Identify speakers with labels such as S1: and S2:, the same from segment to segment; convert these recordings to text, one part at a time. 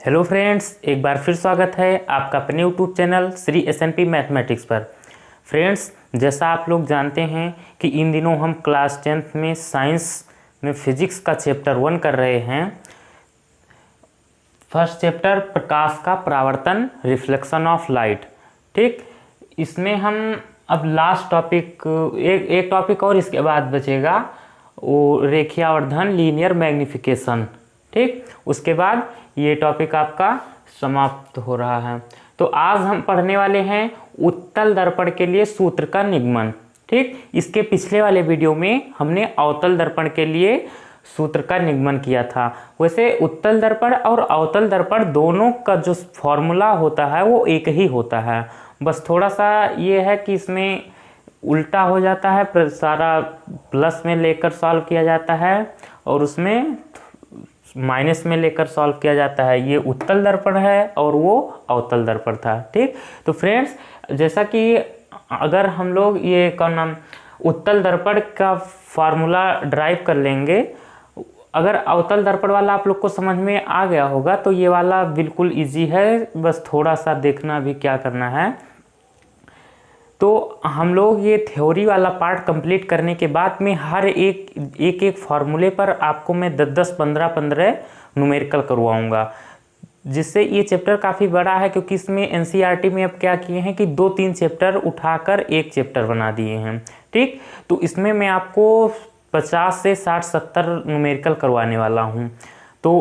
S1: Hello friends, एक बार फिर स्वागत है आपका अपने YouTube channel Shri S&P mathematics पर। फ्रेंड्स, जैसा आप लोग जानते हैं कि इन दिनों हम क्लास 10th में साइंस में फिजिक्स का चैप्टर 1 कर रहे हैं। फर्स्ट चैप्टर प्रकाश का परावर्तन, रिफ्लेक्शन ऑफ लाइट। ठीक, इसमें हम अब लास्ट टॉपिक एक टॉपिक और इसके बाद बचेगा, वो रेखीय आवर्धन, लीनियर मैग्निफिकेशन। ठीक, उसके बाद ये टॉपिक आपका समाप्त हो रहा है। तो आज हम पढ़ने वाले हैं उत्तल दर्पण के लिए सूत्र का निगमन। ठीक, इसके पिछले वाले वीडियो में हमने अवतल दर्पण के लिए सूत्र का निगमन किया था। वैसे उत्तल दर्पण और अवतल दर्पण दोनों का जो फॉर्मूला होता है वो एक ही होता है, बस थोड़ा सा ये है कि इसमें उल्टा हो जाता है, सारा प्लस में लेकर सॉल्व किया जाता है और उसमें माइनस में लेकर सॉल्व किया जाता है। ये उत्तल दर्पण है और वो अवतल दर्पण था। ठीक, तो फ्रेंड्स, जैसा कि अगर हम लोग ये कौन नाम उत्तल दर्पण का फार्मूला ड्राइव कर लेंगे, अगर अवतल दर्पण वाला आप लोग को समझ में आ गया होगा तो ये वाला बिल्कुल इजी है, बस थोड़ा सा देखना भी क्या करना है। तो हम लोग ये थ्योरी वाला पार्ट कंप्लीट करने के बाद में हर एक फार्मूले पर आपको मैं 10-10, 15-15 न्यूमेरिकल करवाऊंगा, जिससे ये चैप्टर काफ़ी बड़ा है, क्योंकि इसमें एनसीईआरटी में अब क्या किए हैं कि 2-3 चैप्टर उठाकर एक चैप्टर बना दिए हैं। ठीक, तो इसमें मैं आपको 50 से 60-70 न्यूमेरिकल करवाने वाला हूँ। तो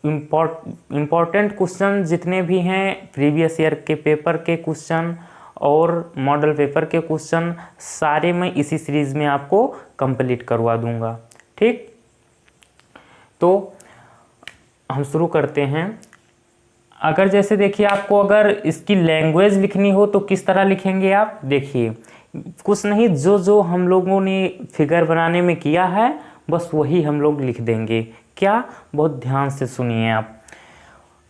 S1: इम्पोर्टेंट क्वेश्चन जितने भी हैं, प्रीवियस ईयर के पेपर के क्वेश्चन और मॉडल पेपर के क्वेश्चन, सारे मैं इसी सीरीज़ में आपको कंप्लीट करवा दूंगा। ठीक, तो हम शुरू करते हैं। अगर जैसे देखिए, आपको अगर इसकी लैंग्वेज लिखनी हो तो किस तरह लिखेंगे आप? देखिए, कुछ नहीं, जो हम लोगों ने फिगर बनाने में किया है बस वही हम लोग लिख देंगे। क्या? बहुत ध्यान से सुनिए आप।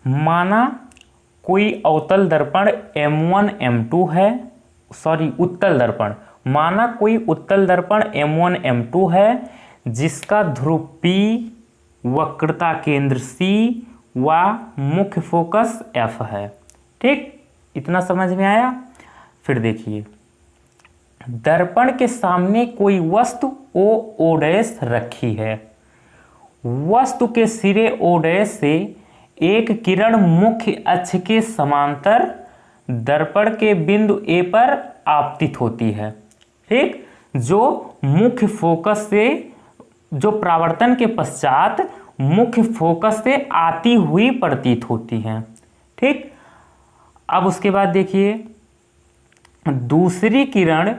S1: माना कोई अवतल दर्पण M1 M2 है, सॉरी उत्तल दर्पण, माना कोई उत्तल दर्पण M1 M2 है जिसका ध्रुव P, वक्रता केंद्र C व मुख्य फोकस F है। ठीक, इतना समझ में आया? फिर देखिए, दर्पण के सामने कोई वस्तु O डैश रखी है। वस्तु के सिरे O डैश से एक किरण मुख्य अक्ष के समांतर दर्पण के बिंदु A पर आपतित होती है। ठीक, जो मुख्य फोकस से, जो परावर्तन के पश्चात मुख्य फोकस से आती हुई प्रतीत होती है। ठीक, अब उसके बाद देखिए, दूसरी किरण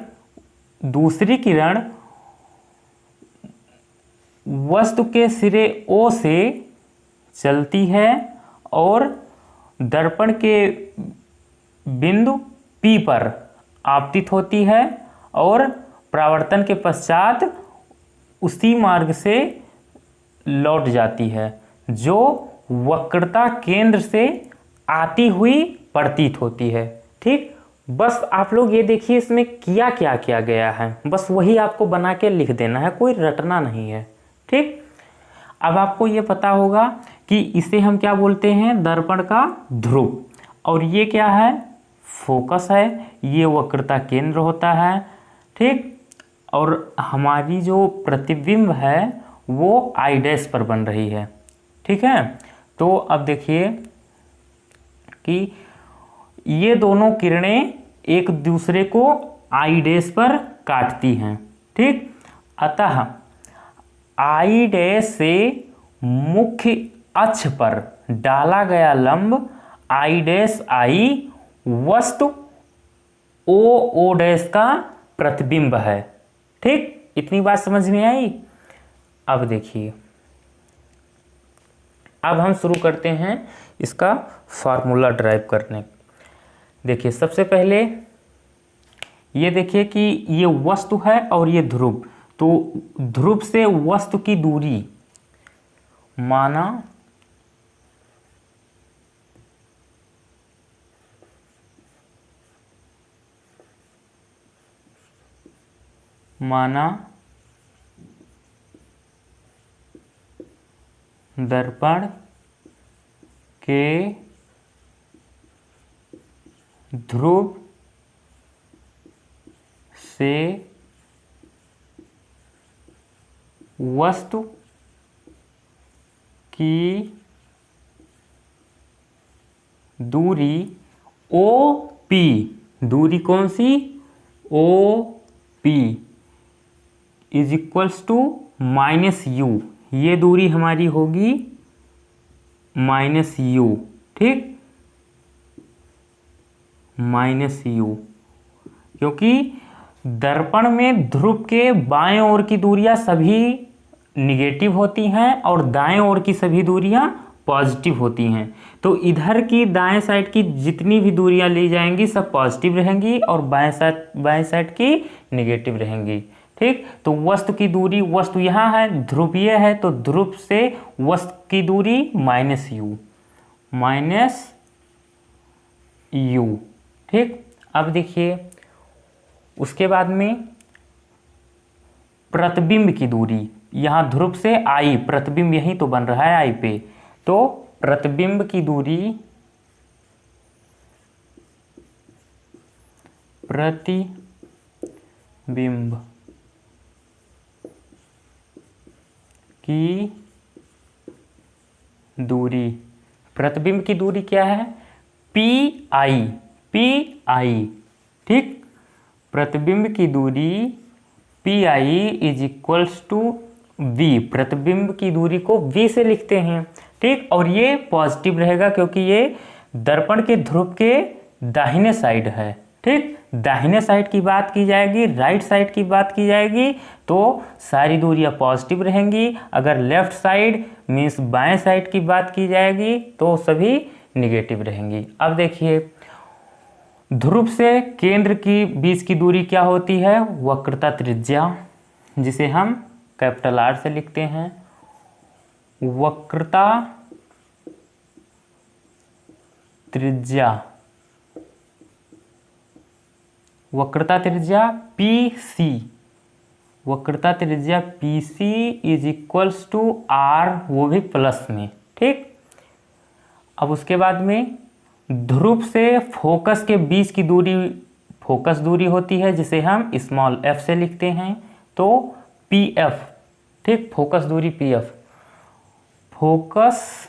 S1: वस्तु के सिरे O से चलती है और दर्पण के बिंदु P पर आपतित होती है और परावर्तन के पश्चात उसी मार्ग से लौट जाती है, जो वक्रता केंद्र से आती हुई प्रतीत होती है। ठीक, बस आप लोग ये देखिए इसमें क्या क्या किया गया है, बस वही आपको बना के लिख देना है, कोई रटना नहीं है। ठीक, अब आपको ये पता होगा कि इसे हम क्या बोलते हैं? दर्पण का ध्रुव। और ये क्या है? फोकस है। ये वक्रता केंद्र होता है। ठीक, और हमारी जो प्रतिबिंब है वो आई डैश पर बन रही है। ठीक है, तो अब देखिए कि ये दोनों किरणें एक दूसरे को आई डैश पर काटती हैं। ठीक, अतः आई डैश से मुख्य अक्ष पर डाला गया लंब आई डैश आई वस्तु ओ डैश का प्रतिबिंब है। ठीक, इतनी बात समझ में आई? अब देखिए, अब हम शुरू करते हैं इसका फार्मूला ड्राइव करने। देखिए, सबसे पहले ये देखिए कि ये वस्तु है और ये ध्रुव, तो ध्रुव से वस्तु की दूरी, माना दर्पण के ध्रुव से वस्तु की दूरी OP, दूरी कौन सी, OP is equals to -u, ये दूरी हमारी होगी -u, ठीक, -u, क्योंकि दर्पण में ध्रुव के बाएं ओर की दूरियां सभी निगेटिव होती हैं और दाएं ओर की सभी दूरियां पॉजिटिव होती हैं। तो इधर की दाएं साइड की जितनी भी दूरियां ली जाएंगी सब पॉजिटिव रहेंगी और बाएं साइड की निगेटिव रहेंगी, ठीक। तो वस्तु की दूरी, वस्तु यहाँ है, ध्रुवीय है, तो ध्रुव से वस्तु की दूरी -u, ठीक। अब देखिए उसके बाद में प्रतिबिंब की दूरी, यहाँ ध्रुव से I, प्रतिबिंब यही तो बन रहा है I पे, तो प्रतिबिंब की दूरी, प्रतिबिंब की दूरी, प्रतिबिंब की दूरी क्या है, PI, ठीक। प्रतिबिंब की दूरी PI is equals to V, प्रतिबिंब की दूरी को V से लिखते हैं, ठीक। और ये पॉजिटिव रहेगा क्योंकि ये दर्पण के ध्रुव के दाहिने साइड है, ठीक। दाहिने साइड की बात की जाएगी, राइट साइड की बात की जाएगी तो सारी दूरियां पॉजिटिव रहेंगी। अगर लेफ्ट साइड मीन्स बाएं साइड की बात की जाएगी तो सभी निगेटिव रहेंगी। अब देखिए ध्रुव से केंद्र की बीच की दूरी क्या होती है, वक्रता त्रिज्या, जिसे हम कैपिटल R से लिखते हैं, वक्रता त्रिज्या, वक्रता त्रिज्या PC, वक्रता त्रिज्या PC is equals to R, वो भी प्लस में, ठीक। अब उसके बाद में ध्रुव से फोकस के बीच की दूरी फोकस दूरी होती है जिसे हम स्मॉल f से लिखते हैं, तो PF, ठीक, फोकस दूरी PF, फोकस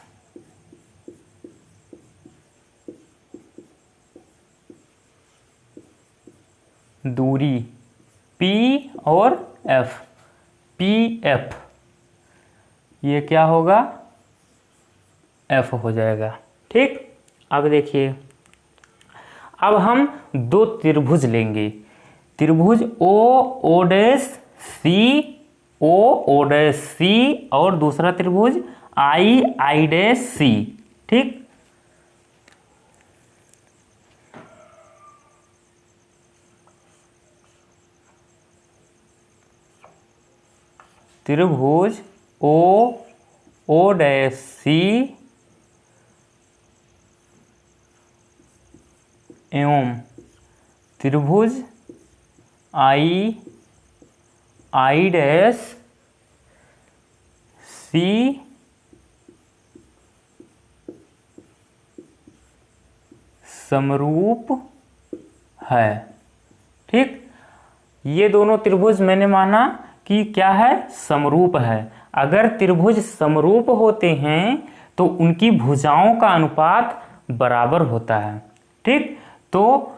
S1: दूरी P और F, PF, ये क्या होगा, F हो जाएगा, ठीक। अब देखिए अब हम दो त्रिभुज लेंगे, त्रिभुज OC और दूसरा त्रिभुज IC, ठीक। त्रिभुज OC एवं त्रिभुज IC समरूप है, ठीक। ये दोनों त्रिभुज मैंने माना कि क्या है, समरूप है। अगर त्रिभुज समरूप होते हैं तो उनकी भुजाओं का अनुपात बराबर होता है, ठीक। तो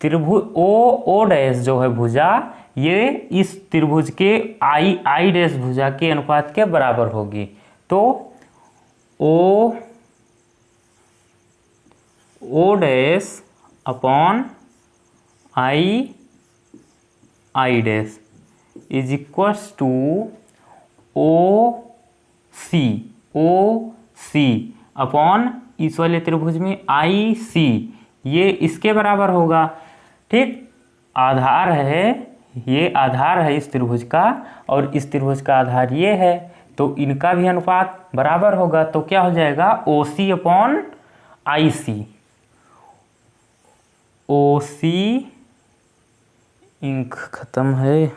S1: त्रिभुज O डैश जो है भुजा, ये इस त्रिभुज के I डैश भुजा के अनुपात के बराबर होगी, तो O dash upon I dash is equals to OC upon इस वाले त्रिभुज में IC, ये इसके बराबर होगा, ठीक। आधार है, ये आधार है इस त्रिभुज का और इस त्रिभुज का आधार ये है, तो इनका भी अनुपात बराबर होगा, तो क्या हो जाएगा OC upon IC, OC, ink खत्म है,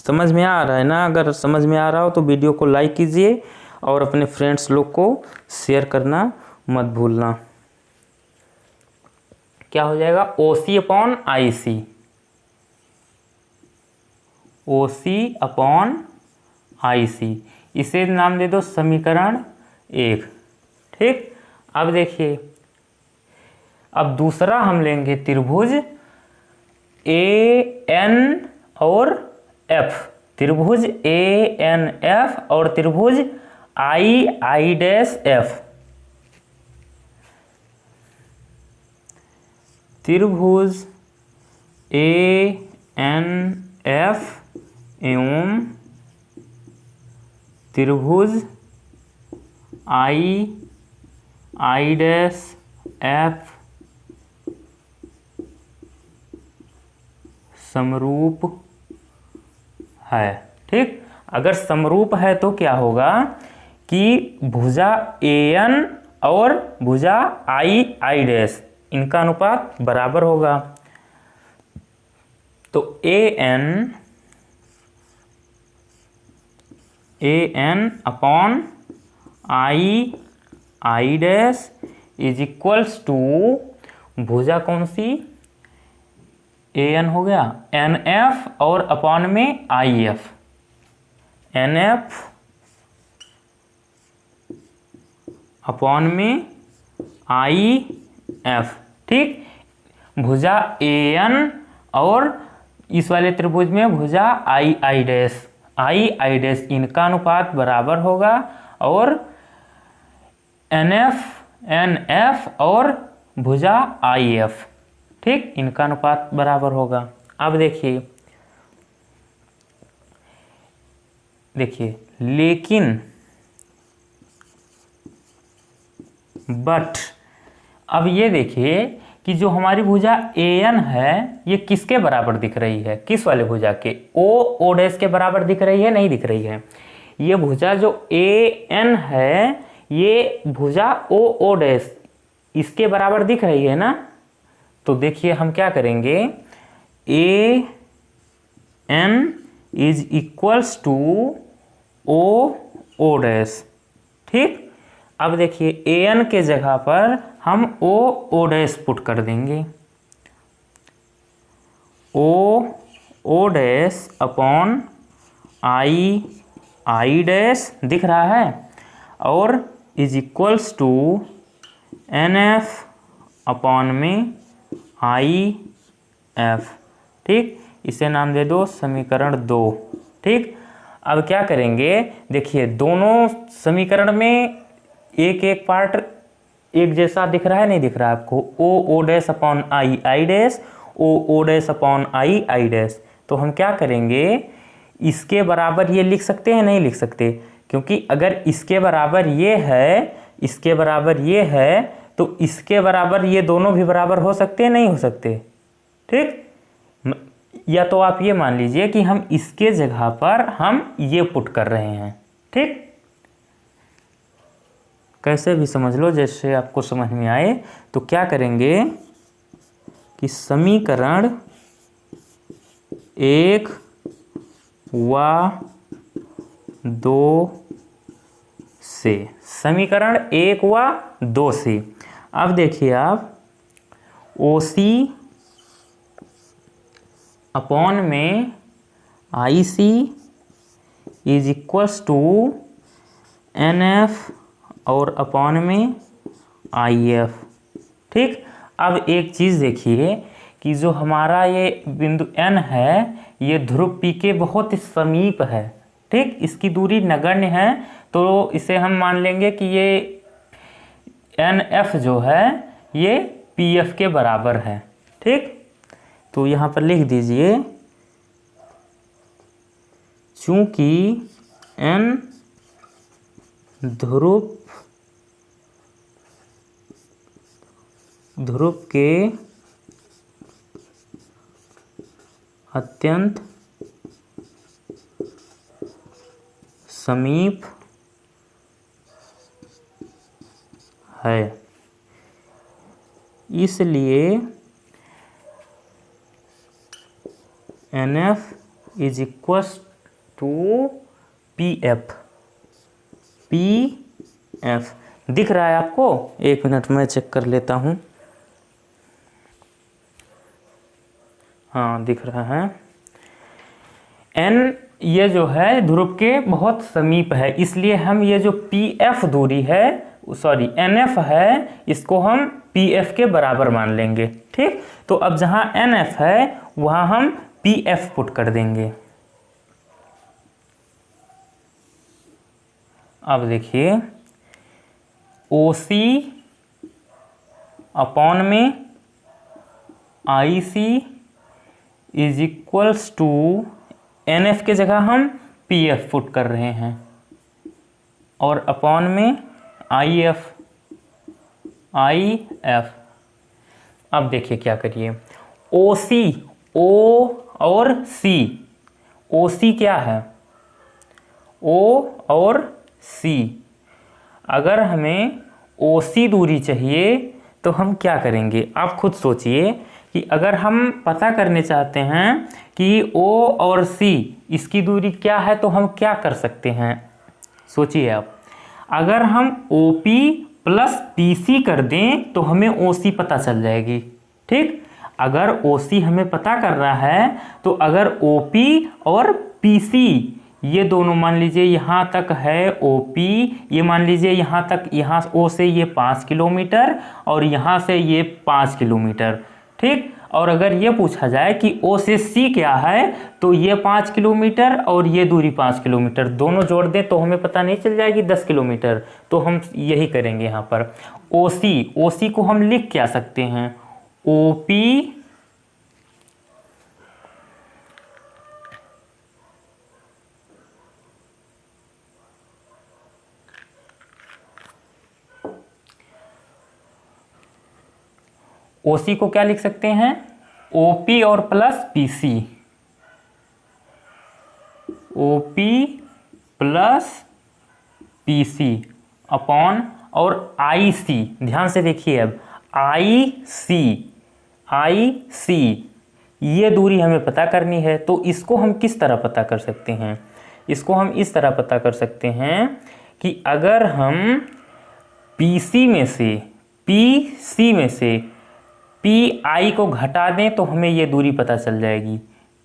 S1: समझ में आ रहा है ना? अगर समझ में आ रहा हो तो वीडियो को लाइक कीजिए और अपने फ्रेंड्स लोग को शेयर करना मत भूलना। क्या हो जाएगा? OC upon IC, OC upon IC, इसे नाम दे दो समीकरण 1। ठीक, अब देखिए, अब दूसरा हम लेंगे त्रिभुज AN और F, त्रिभुज ANF और त्रिभुज II'F, त्रिभुज ANF एवं त्रिभुज II''F समरूप है। ठीक, अगर समरूप है तो क्या होगा कि भुजा AN और भुजा II', इनका अनुपात बराबर होगा। तो AN upon II' is equals to भुजा कौन सी? AN हो गया, NF और अपॉन में IF, NF अपॉन में IF। ठीक, भुजा AN और इस वाले त्रिभुज में भुजा II', इनका अनुपात बराबर होगा और NF और भुजा IF, ठीक, इनका अनुपात बराबर होगा। अब देखिए लेकिन बट अब ये देखिए कि जो हमारी भुजा AN है ये किसके बराबर दिख रही है? किस वाले भुजा के? O' के बराबर दिख रही है? नहीं दिख रही है। ये भुजा जो AN है ये भुजा O' इसके बराबर दिख रही है ना? तो देखिए हम क्या करेंगे, AN is equals to O'। ठीक, अब देखिए AN के जगह पर हम O' पुट कर देंगे, O' अपॉन I' दिख रहा है और is equals to NF upon में IF। ठीक, इसे नाम दे दो समीकरण 2। ठीक, अब क्या करेंगे, देखिए दोनों समीकरण में एक एक पार्ट एक जैसा दिख रहा है, नहीं दिख रहा है आपको? O' upon I', O' upon I'। तो हम क्या करेंगे, इसके बराबर ये लिख सकते हैं? नहीं लिख सकते, क्योंकि अगर इसके बराबर ये है, इसके बराबर ये है, तो इसके बराबर ये दोनों भी बराबर हो सकते हैं? नहीं हो सकते। ठीक, या तो आप ये मान लीजिए कि हम इसके जगह पर हम ये पुट कर रहे हैं। ठीक, कैसे भी समझ लो, जैसे आपको समझ में आए। तो क्या करेंगे कि समीकरण 1 व 2 से, समीकरण 1 व 2 से, अब देखिए आप OC अपॉन में IC is equals to NF और अपॉन में IF। ठीक, अब एक चीज़ देखिए कि जो हमारा ये बिंदु N है ये ध्रुव P के बहुत ही समीप है। ठीक, इसकी दूरी नगण्य है, तो इसे हम मान लेंगे कि ये NF जो है ये PF के बराबर है। ठीक, तो यहाँ पर लिख दीजिए, चूंकि N ध्रुव के अत्यंत समीप है, इसलिए NF is equals to P F. P F दिख रहा है आपको? एक मिनट में चेक कर लेता हूँ। हाँ दिख रहा है। एन ये जो है ध्रुव के बहुत समीप है, इसलिए हम ये जो पी एफ दूरी है, सॉरी एन एफ है, इसको हम पी एफ के बराबर मान लेंगे। ठीक, तो अब जहाँ एन एफ है वहाँ हम पी एफ पुट कर देंगे। अब देखिए ओ सी अपॉन में I C is equals to N F के जगह हम पी एफ पुट कर रहे हैं और अपॉन में आई एफ। अब देखिए क्या करिए, ओ सी, ओ और सी, ओ सी क्या है? ओ और सी। अगर हमें ओ सी दूरी चाहिए तो हम क्या करेंगे? आप खुद सोचिए कि अगर हम पता करने चाहते हैं कि ओ और सी इसकी दूरी क्या है तो हम क्या कर सकते हैं? सोचिए आप। अगर हम O P plus P C कर दें तो हमें ओ सी पता चल जाएगी। ठीक, अगर ओ सी हमें पता कर रहा है तो अगर ओ पी और पी सी ये दोनों मान लीजिए यहाँ तक है ओ पी, ये मान लीजिए यहाँ तक, यहाँ ओ से ये 5 किलोमीटर और यहाँ से ये 5 किलोमीटर। ठीक, और अगर ये पूछा जाए कि ओ से सी क्या है तो ये 5 किलोमीटर और ये दूरी 5 किलोमीटर, दोनों जोड़ दें तो हमें पता नहीं चल जाएगी 10 किलोमीटर। तो हम यही करेंगे यहाँ पर। ओ सी को हम लिख क्या सकते हैं? ओ पी OC को क्या लिख सकते हैं? OP और plus PC, OP plus PC upon और IC। ध्यान से देखिए, अब IC ये दूरी हमें पता करनी है, तो इसको हम किस तरह पता कर सकते हैं? इसको हम इस तरह पता कर सकते हैं कि अगर हम PC में से PI को घटा दें तो हमें ये दूरी पता चल जाएगी।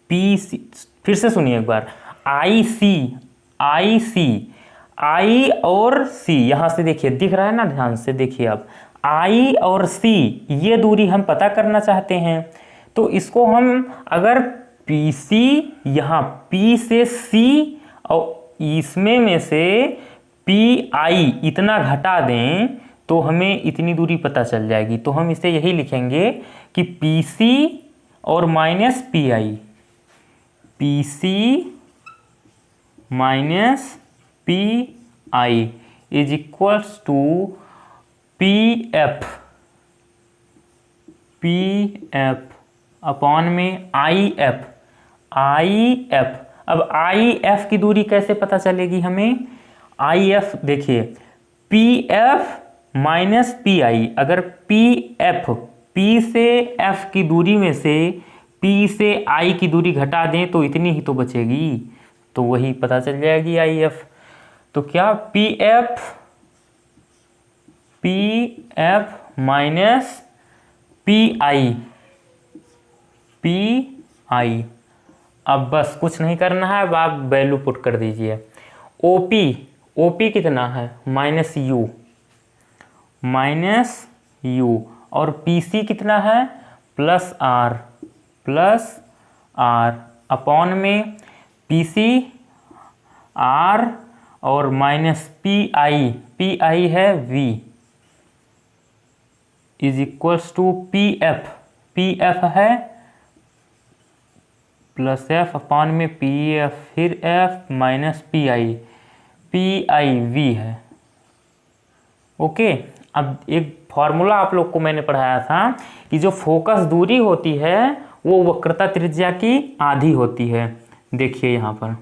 S1: PC, फिर से सुनिए एक बार, IC I और C, यहाँ से देखिए दिख रहा है ना, ध्यान से देखिए आप, I और C ये दूरी हम पता करना चाहते हैं। तो इसको हम अगर PC यहाँ P से C और इसमें में से PI इतना घटा दें तो हमें इतनी दूरी पता चल जाएगी। तो हम इसे यही लिखेंगे कि PC और minus PI, PC minus PI is equals to PF upon में IF। अब IF की दूरी कैसे पता चलेगी हमें? IF देखिए, PF माइनस PI, अगर PF P से F की दूरी में से P से I की दूरी घटा दें तो इतनी ही तो बचेगी, तो वही पता चल जाएगी IF। तो क्या PF माइनस PI। अब बस कुछ नहीं करना है, अब आप वैल्यू पुट कर दीजिए। OP कितना है? माइनस U और PC कितना है? प्लस R अपॉन में PC R और माइनस PI है V is equals to PF है प्लस F अपॉन में PF, फिर F माइनस PI V है। ओके, अब एक फॉर्मूला आप लोग को मैंने पढ़ाया था कि जो फोकस दूरी होती है वो वक्रता त्रिज्या की आधी होती है। देखिए यहाँ पर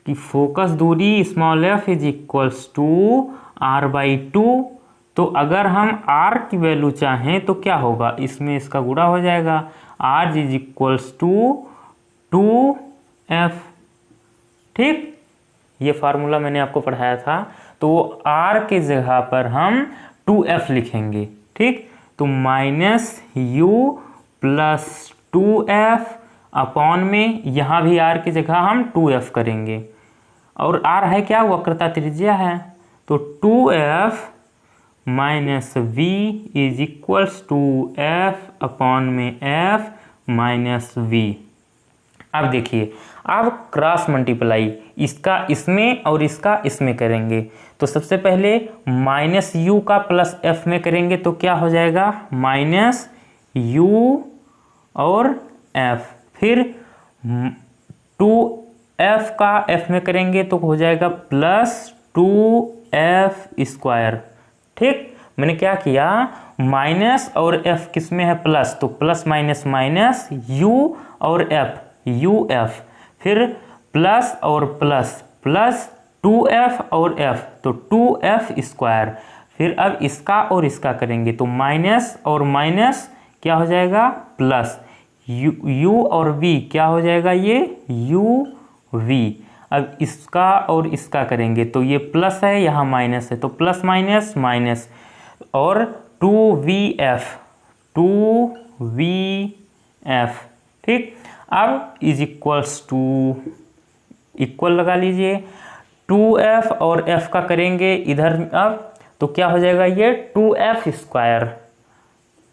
S1: कि फोकस दूरी small f is equals to R/2। तो अगर हम R की वैल्यू चाहें तो क्या होगा? इसमें इसका गुणा हो जाएगा। R is equals to 2F ठीक, ये फार्मूला मैंने आपको पढ़ाया था। तो r के जगह पर हम 2f लिखेंगे। ठीक, तो minus u plus 2f upon में यहाँ भी r की जगह हम 2f करेंगे, और r है क्या, वक्रता त्रिज्या है, तो 2f minus v is equals to f upon में f माइनस v। अब देखिए, अब क्रॉस मल्टीप्लाई इसका इसमें और इसका इसमें करेंगे। तो सबसे पहले माइनस u का प्लस f में करेंगे तो क्या हो जाएगा, माइनस u और f, फिर 2f का f में करेंगे तो हो जाएगा प्लस 2f स्क्वायर। ठीक, मैंने क्या किया, माइनस और f किस में है, प्लस, तो प्लस माइनस माइनस u और f, uf, फिर प्लस और प्लस, प्लस 2f और f, तो 2f स्क्वायर। फिर अब इसका और इसका करेंगे तो माइनस और माइनस क्या हो जाएगा, प्लस, u और v क्या हो जाएगा, ये uv। अब इसका और इसका करेंगे तो ये प्लस है, यहाँ माइनस है, तो प्लस माइनस माइनस, और 2vf, 2vf। ठीक, अब इज इक्वल्स टू, इक्वल लगा लीजिए, 2f और f का करेंगे इधर अब, तो क्या हो जाएगा, ये 2f स्क्वायर,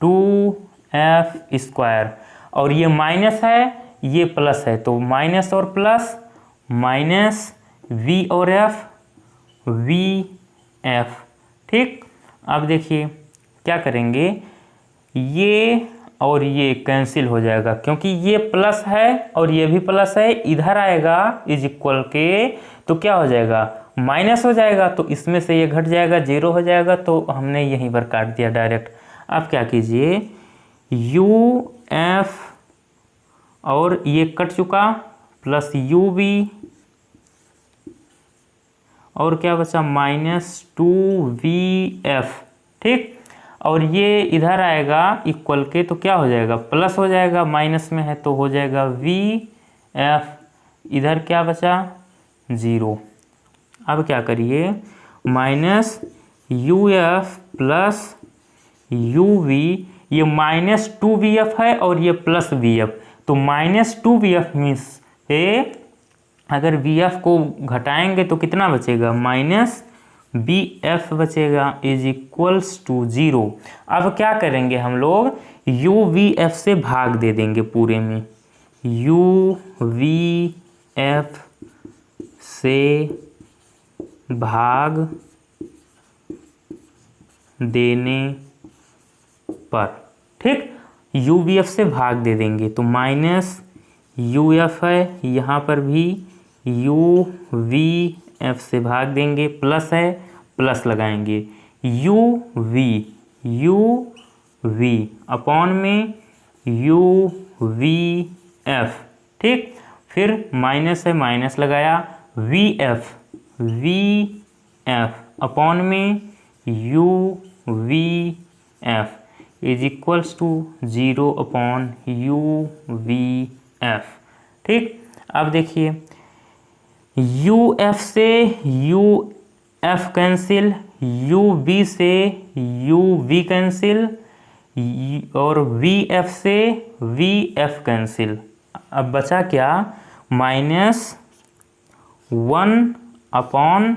S1: 2f स्क्वायर, और ये माइनस है ये प्लस है, तो माइनस और प्लस माइनस v और f, vf। ठीक, अब देखिए क्या करेंगे, ये और ये कैंसिल हो जाएगा, क्योंकि ये प्लस है और ये भी प्लस है, इधर आएगा इज इक्वल के, तो क्या हो जाएगा, माइनस हो जाएगा, तो इसमें से ये घट जाएगा, 0 हो जाएगा, तो हमने यहीं पर काट दिया डायरेक्ट। अब क्या कीजिए, uf और ये कट चुका, प्लस uv, और क्या बचा, माइनस 2vf। ठीक, और ये इधर आएगा इक्वल के, तो क्या हो जाएगा, प्लस हो जाएगा, माइनस में है तो हो जाएगा vf, इधर क्या बचा, 0। अब क्या करिए, माइनस uf प्लस uv, ये माइनस 2vf है और ये प्लस vf, तो माइनस 2vf मीन्स पे अगर vf को घटाएंगे तो कितना बचेगा, माइनस bf बचेगा, इज इक्वल्स टू 0। अब क्या करेंगे हम लोग, uvf से भाग दे देंगे पूरे में, uvf से भाग देने पर, ठीक, uvf से भाग दे देंगे तो माइनस uf है, यहाँ पर भी uvf से भाग देंगे, प्लस है प्लस लगाएंगे, uv अपॉन में uvf। ठीक, फिर माइनस है माइनस लगाया, vf अपॉन में uvf is equals to 0 upon uvf। ठीक, अब देखिए, uf से uf कैंसिल, uv से uv कैंसिल, और vf से vf कैंसिल। अब बचा क्या, माइनस 1 अपॉन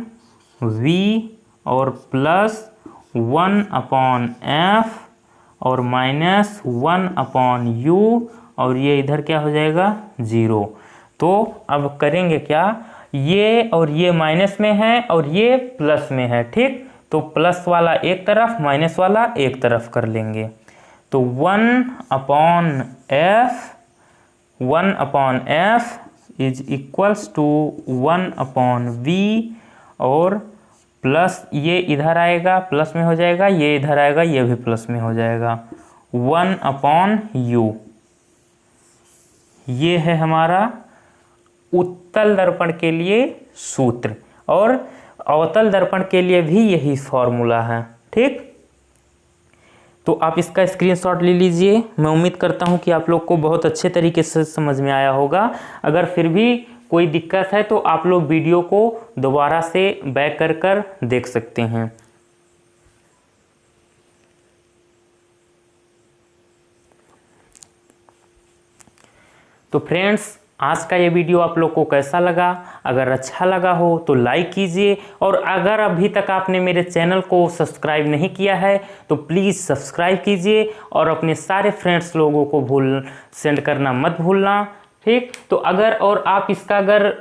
S1: v और प्लस 1 अपॉन f और माइनस 1 अपॉन u, और ये इधर क्या हो जाएगा, 0। तो अब करेंगे क्या, ये और ये माइनस में है और ये प्लस में है। ठीक, तो प्लस वाला एक तरफ, माइनस वाला एक तरफ कर लेंगे, तो 1 upon f is equals to 1 upon v, और प्लस ये इधर आएगा प्लस में हो जाएगा, ये इधर आएगा ये भी प्लस में हो जाएगा, 1 अपॉन u। ये है हमारा उत्तल दर्पण के लिए सूत्र, और अवतल दर्पण के लिए भी यही फॉर्मूला है। ठीक, तो आप इसका स्क्रीनशॉट ले लीजिए। मैं उम्मीद करता हूं कि आप लोग को बहुत अच्छे तरीके से समझ में आया होगा। अगर फिर भी कोई दिक्कत है तो आप लोग वीडियो को दोबारा से बैक कर देख सकते हैं। तो फ्रेंड्स, आज का ये वीडियो आप लोग को कैसा लगा? अगर अच्छा लगा हो तो लाइक कीजिए, और अगर अभी तक आपने मेरे चैनल को सब्सक्राइब नहीं किया है तो प्लीज़ सब्सक्राइब कीजिए, और अपने सारे फ्रेंड्स लोगों को सेंड करना मत भूलना, ठीक। तो और आप इसका अगर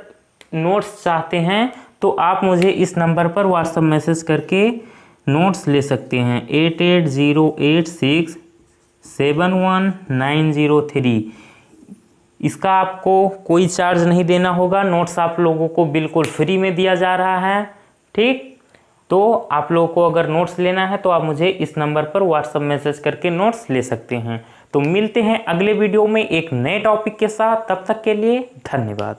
S1: नोट्स चाहते हैं तो आप मुझे इस नंबर पर व्हाट्सएप मैसेज करके नोट्स ले सकते हैं, 8808671903। इसका आपको कोई चार्ज नहीं देना होगा, नोट्स आप लोगों को बिल्कुल फ्री में दिया जा रहा है, ठीक। तो आप लोगों को अगर नोट्स लेना है तो आप मुझे इस नंबर पर व्हाट्सएप मैसेज करके नोट्स ले सकते हैं। तो मिलते हैं अगले वीडियो में एक नए टॉपिक के साथ, तब तक के लिए धन्यवाद।